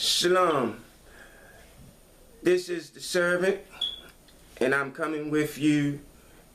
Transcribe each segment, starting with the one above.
Shalom. This is the servant, and I'm coming with you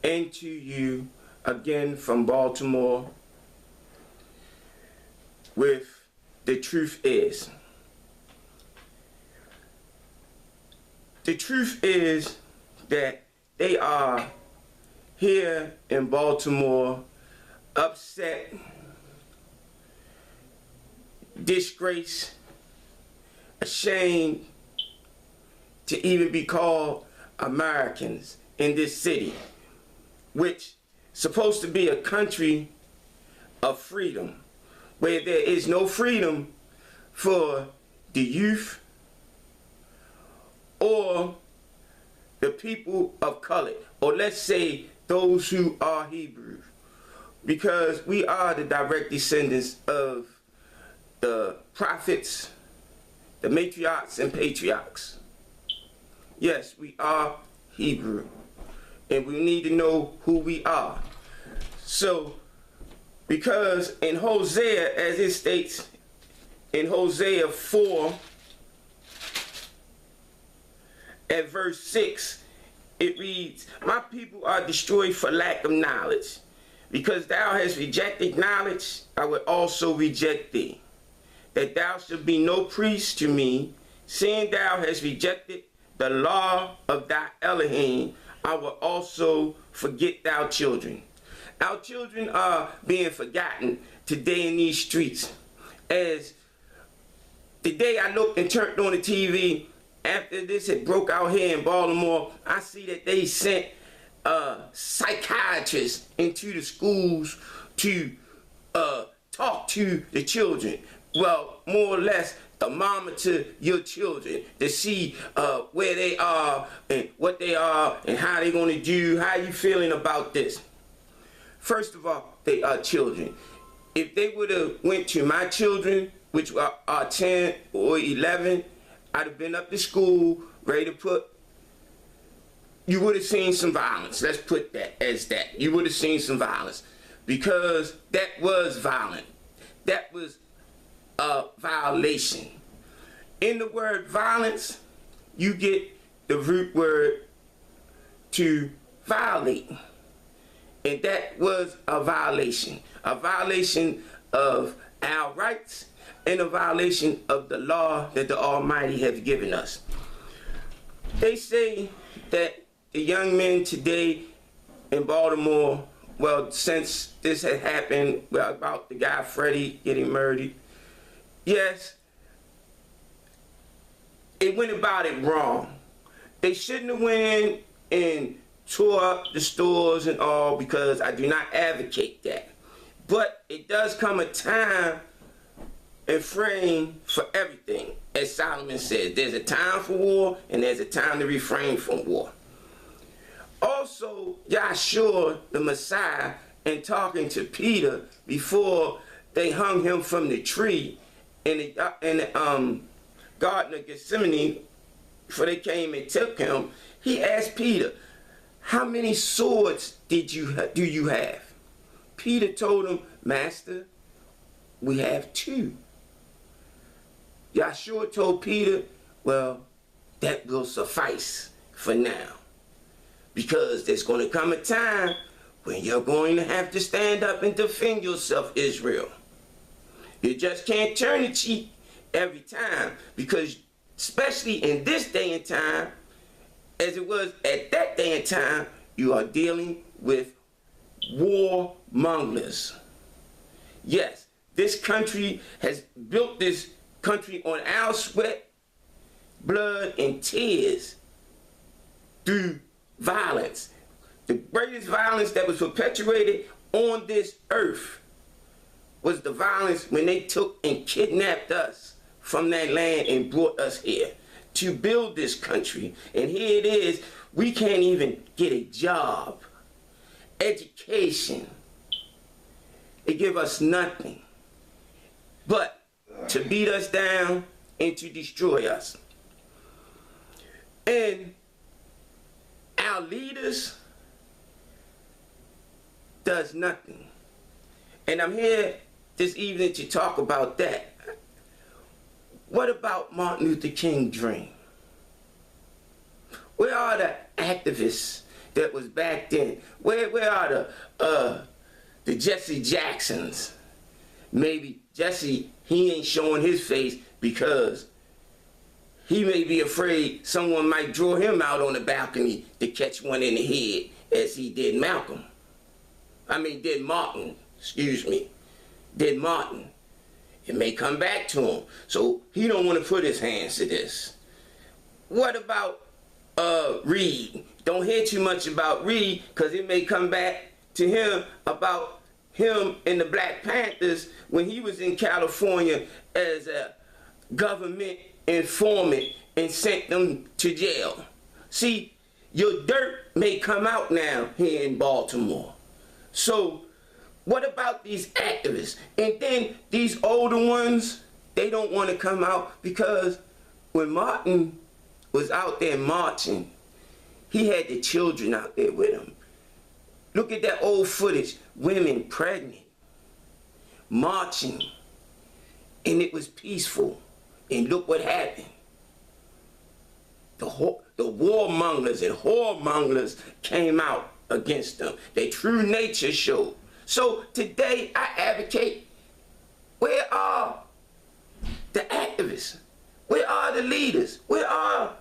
and to you again from Baltimore with the truth is. The truth is that they are here in Baltimore upset, disgraced, ashamed to even be called Americans in this city, which is supposed to be a country of freedom, where there is no freedom for the youth or the people of color, or let's say those who are Hebrew, because we are the direct descendants of the prophets, the matriarchs and patriarchs. Yes, we are Hebrew, and we need to know who we are. So, because in Hosea, as it states in Hosea 4 at verse 6, it reads, "My people are destroyed for lack of knowledge. Because thou hast rejected knowledge, I will also reject thee. That thou shalt be no priest to me, seeing thou hast rejected the law of thy Elohim, I will also forget thy children." Our children are being forgotten today in these streets. As the day I looked and turned on the TV, after this had broke out here in Baltimore, I see that they sent psychiatrists into the schools to talk to the children. Well, more or less, the mama to your children to see where they are and what they are and how they're going to do. How you feeling about this? First of all, they are children. If they would have went to my children, which are 10 or 11, I'd have been up to school, ready to put, you would have seen some violence. Let's put that as that. You would have seen some violence, because that was violent. That was a violation. In the word violence, you get the root word to violate. And that was a violation of our rights and a violation of the law that the Almighty has given us. They say that the young men today in Baltimore, well, since this had happened, well, about the guy Freddie getting murdered, yes, it went about it wrong. They shouldn't have went in and tore up the stores and all, because I do not advocate that. But it does come a time and frame for everything. As Solomon says, there's a time for war and there's a time to refrain from war. Also, Yahshua, the Messiah, and talking to Peter before they hung him from the tree in the Garden of Gethsemane, before they came and took him, he asked Peter, "How many swords do you have?" Peter told him, "Master, we have 2. Yahshua told Peter, "Well, that will suffice for now, because there's going to come a time when you're going to have to stand up and defend yourself, Israel. You just can't turn the cheek every time, because especially in this day and time, as it was at that day and time, you are dealing with warmongers." Yes, this country has built this country on our sweat, blood, and tears through violence. The greatest violence that was perpetuated on this earth was the violence when they took and kidnapped us from that land and brought us here to build this country. And here it is, we can't even get a job, education. They give us nothing but to beat us down and to destroy us. And our leaders does nothing. And I'm here this evening to talk about that. What about Martin Luther King's dream? Where are the activists that was back then? Where are the Jesse Jacksons? Maybe Jesse, he ain't showing his face because he may be afraid someone might draw him out on the balcony to catch one in the head as he did Malcolm. Did Martin, excuse me. Did Martin. It may come back to him. So he don't want to put his hands to this. What about Reed? Don't hear too much about Reed because it may come back to him about him and the Black Panthers when he was in California as a government informant and sent them to jail. See, your dirt may come out now here in Baltimore. So what about these activists? And then these older ones, they don't want to come out because when Martin was out there marching, he had the children out there with him. Look at that old footage, women pregnant, marching, and it was peaceful. And look what happened. The warmongers and whoremongers came out against them. Their true nature showed. So today I advocate, where are the activists? Where are the leaders? Where are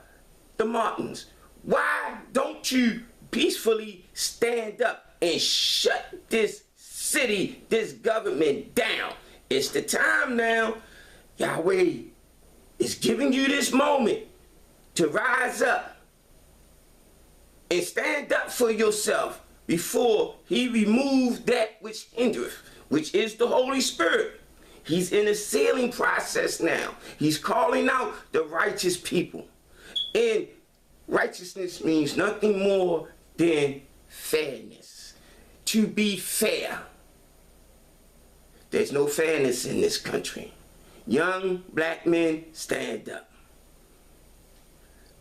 the Martins? Why don't you peacefully stand up and shut this city, this government down? It's the time now. Yahweh is giving you this moment to rise up and stand up for yourself before he removes that which hindereth, which is the Holy Spirit. He's in a sealing process now. He's calling out the righteous people. And righteousness means nothing more than fairness. To be fair. There's no fairness in this country. Young black men, stand up.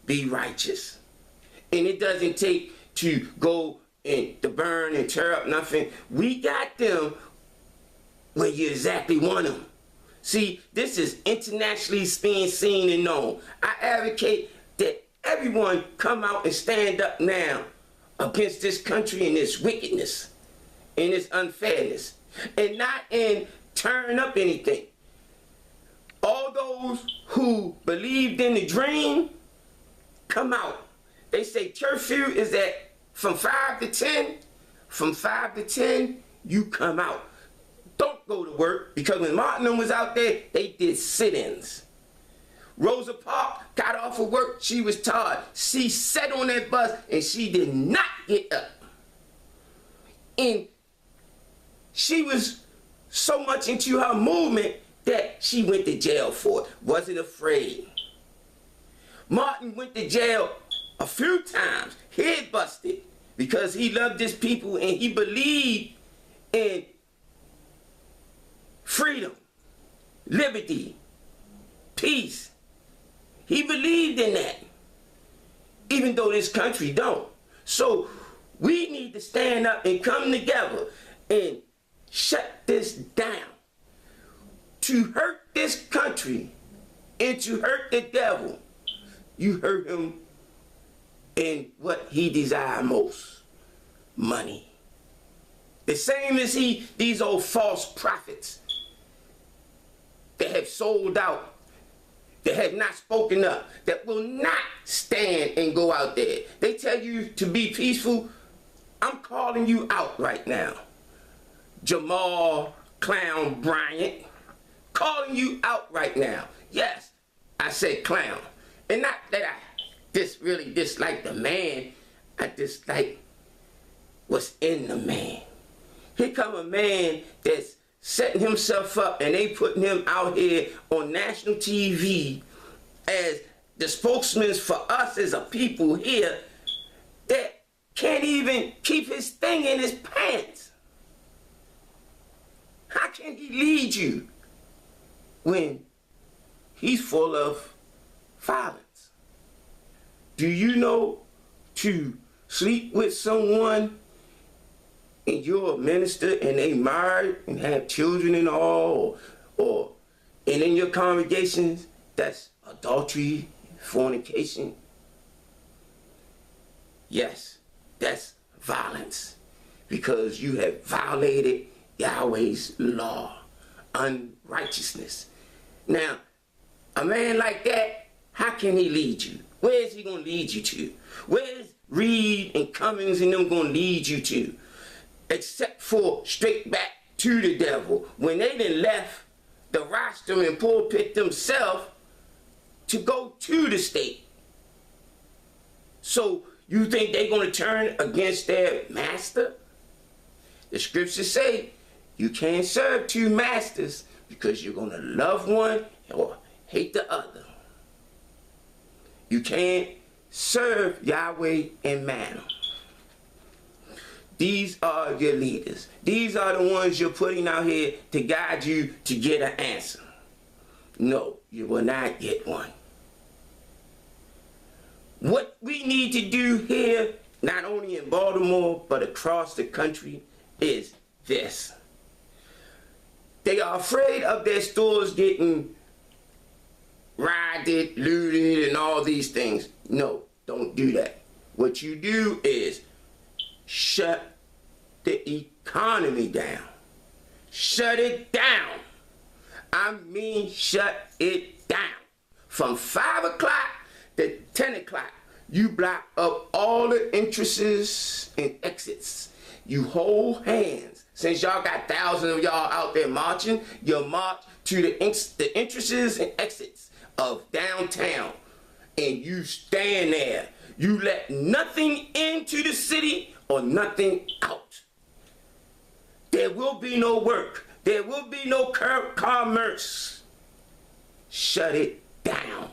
Be righteous. And it doesn't take to go and to burn and tear up nothing. We got them where you exactly want them. See, this is internationally being seen and known. I advocate that everyone come out and stand up now against this country and its wickedness and its unfairness, and not in turn up anything. All those who believed in the dream, come out. They say curfew is at from 5 to 10. From 5 to 10, you come out. Don't go to work, because when Martin was out there, they did sit-ins. Rosa Parks got off of work, she was tired. She sat on that bus and she did not get up. And she was so much into her movement that she went to jail for it. Wasn't afraid. Martin went to jail a few times, head busted, because he loved his people and he believed in freedom, liberty, peace. He believed in that, even though this country don't. So we need to stand up and come together and shut this down. To hurt this country and to hurt the devil, you hurt him in what he desires most, money. The same as these old false prophets that have sold out, that have not spoken up, that will not stand and go out there. They tell you to be peaceful. I'm calling you out right now. Jamal Clown Bryant, calling you out right now. Yes, I said clown. And not that I really dislike the man, I dislike what's in the man. Here come a man that's setting himself up and they putting him out here on national TV as the spokesman for us as a people here that can't even keep his thing in his pants. How can he lead you when he's full of violence? Do you know to sleep with someone and you're a minister and they married and have children and all, and in your congregations That's adultery, fornication. Yes, that's violence, because you have violated Yahweh's law, unrighteousness. Now, a man like that, how can he lead you? Where is he going to lead you to? Where is Reed and Cummings and them going to lead you to? Except for straight back to the devil, when they done left the rostrum and pulpit themselves to go to the state. So you think they're going to turn against their master? The scriptures say you can't serve two masters, because you're going to love one or hate the other. You can't serve Yahweh and man. These are your leaders. These are the ones you're putting out here to guide you to get an answer. No, you will not get one. What we need to do here, not only in Baltimore, but across the country, is this. They are afraid of their stores getting rioted, looted, and all these things. No, don't do that. What you do is shut the economy down. Shut it down. I mean, shut it down. From 5 o'clock to 10 o'clock, you block up all the entrances and exits. You hold hands. Since y'all got thousands of y'all out there marching, you march to the entrances and exits of downtown. And you stand there. You let nothing into the city or nothing out. There will be no work. There will be no commerce. Shut it down.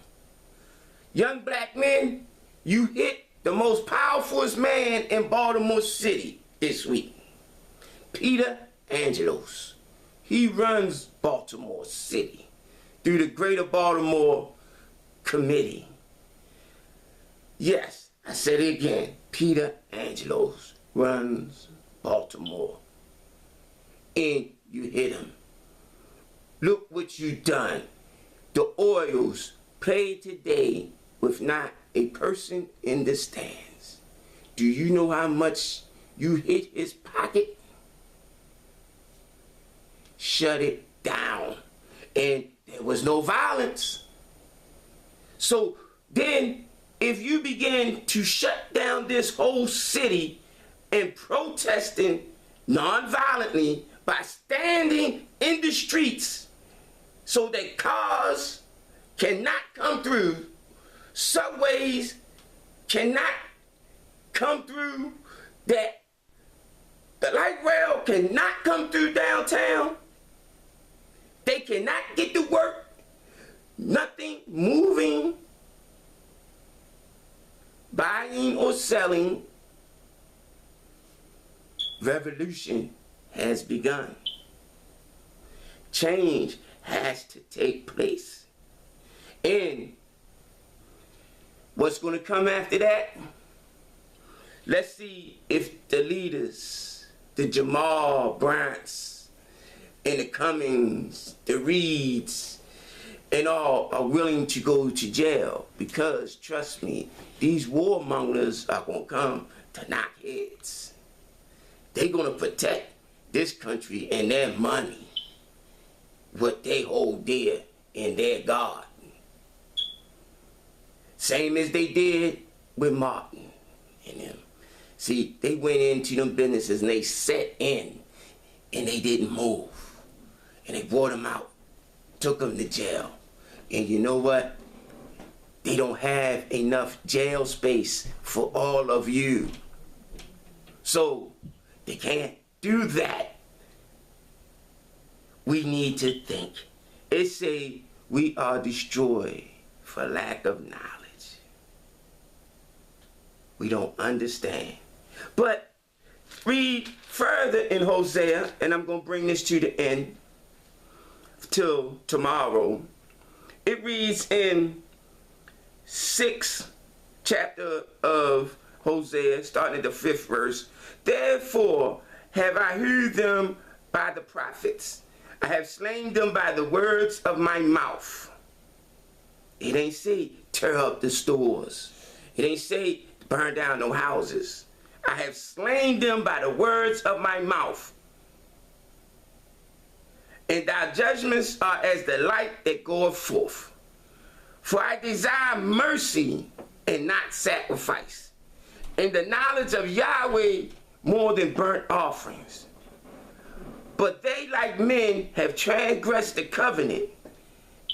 Young black men, you hit the most powerful man in Baltimore City this week. Peter Angelos. He runs Baltimore City through the Greater Baltimore Committee. Yes, I said it again. Peter Angelos runs Baltimore. And you hit him. Look what you done. The Orioles played today with not a person in the stands. Do you know how much you hit his pocket? Shut it down. And there was no violence. So then, if you begin to shut down this whole city and protesting non-violently by standing in the streets so that cars cannot come through, subways cannot come through, that the light rail cannot come through downtown, they cannot get to work, nothing moving, buying or selling, revolution has begun. Change has to take place. And what's going to come after that? Let's see if the leaders, the Jamal Bryants, and the Cummings, the Reeds, and all are willing to go to jail. Because, trust me, these warmongers are going to come to knock heads. They're going to protect this country and their money, what they hold dear in their God. Same as they did with Martin and them. See, they went into them businesses and they set in and they didn't move. And they brought them out, took them to jail. And you know what? They don't have enough jail space for all of you. So they can't do that. We need to think. It say we are destroyed for lack of knowledge. We don't understand. But read further in Hosea, and I'm going to bring this to the end till tomorrow. It reads in 6th chapter of Hosea, starting at the 5th verse. Therefore have I heard them by the prophets. I have slain them by the words of my mouth. It ain't say tear up the stores. It ain't say burn down no houses. I have slain them by the words of my mouth. And thy judgments are as the light that goeth forth. For I desire mercy and not sacrifice, and the knowledge of Yahweh more than burnt offerings. But they like men have transgressed the covenant.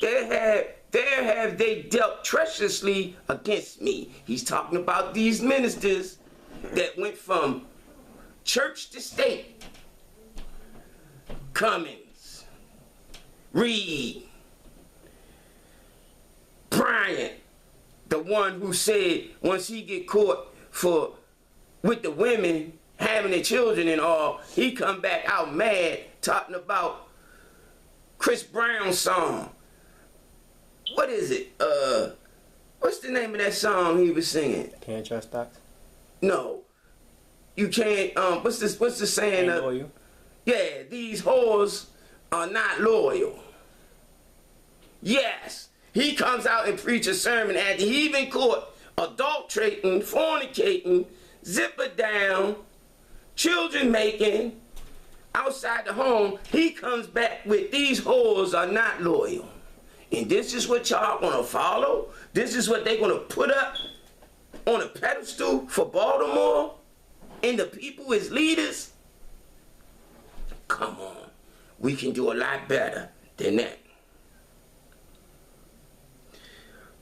There have they dealt treacherously against me. He's talking about these ministers that went from church to state. Cummins, Reed, Bryant, the one who said once he get caught with the women having their children and all, he come back out mad talking about Chris Brown's song. What is it? What's the name of that song he was singing? Can't trust that? No. You can't, what's the saying? Ain't loyal. Yeah, these whores are not loyal. Yes. He comes out and preaches a sermon after he been caught adulterating, fornicating, zipper down, children making, outside the home. He comes back with these whores are not loyal. And this is what y'all gonna follow? This is what they gonna put up on a pedestal for Baltimore? And the people as leaders? Come on. We can do a lot better than that.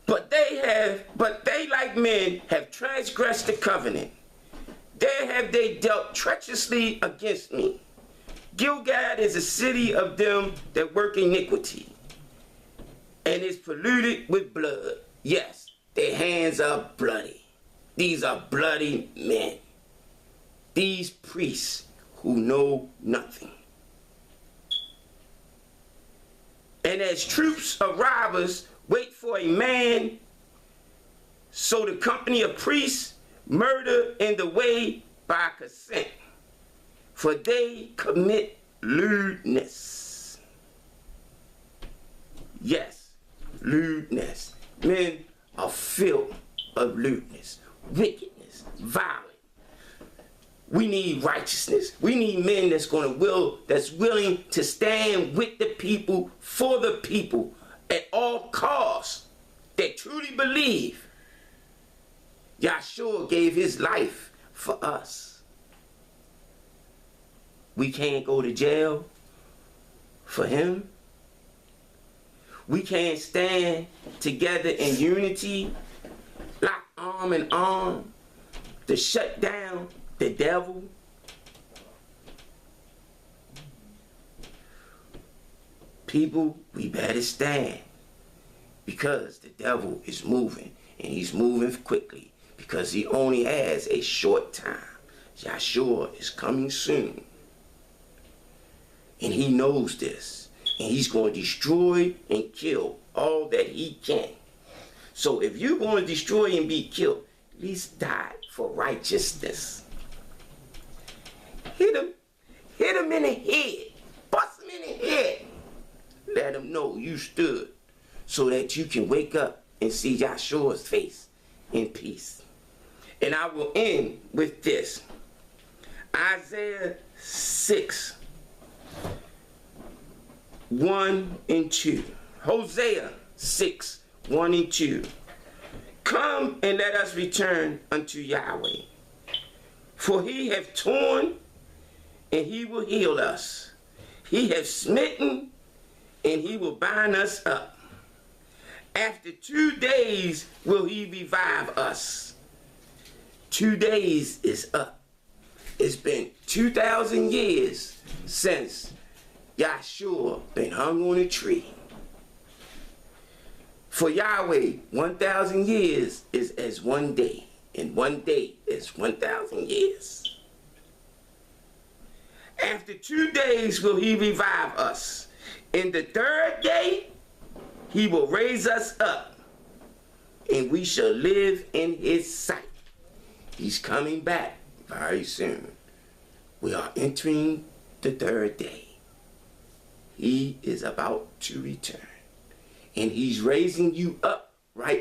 But they like men have transgressed the covenant. There have they dealt treacherously against me. Gilgad is a city of them that work iniquity, and is polluted with blood. Yes, their hands are bloody. These are bloody men. These priests who know nothing. And as troops of robbers wait for a man, so the company of priests murder in the way by consent, for they commit lewdness. Yes, lewdness. Men are filled of lewdness, wickedness, violence. We need righteousness. We need men that's willing to stand with the people, for the people, at all costs, that truly believe Yahshua gave his life for us. We can't go to jail for him. We can't stand together in unity, lock arm in arm, to shut down the devil. People, we better stand, because the devil is moving, and he's moving quickly, because he only has a short time. Yahshua is coming soon, and he knows this, and he's going to destroy and kill all that he can. So if you're going to destroy and be killed, at least die for righteousness. Hit him in the head, bust him in the head. Let him know you stood, so that you can wake up and see Yahshua's face in peace. And I will end with this. Isaiah 6, 1 and 2. Hosea 6, 1 and 2. Come and let us return unto Yahweh. For he hath torn, and he will heal us. He hath smitten, and he will bind us up. After 2 days will he revive us. 2 days is up. It's been 2,000 years since Yahshua been hung on a tree. For Yahweh, 1,000 years is as 1 day, and 1 day is 1,000 years. After 2 days will he revive us. In the 3rd day, he will raise us up, and we shall live in his sight. He's coming back very soon. We are entering the 3rd day. He is about to return, and he's raising you up right?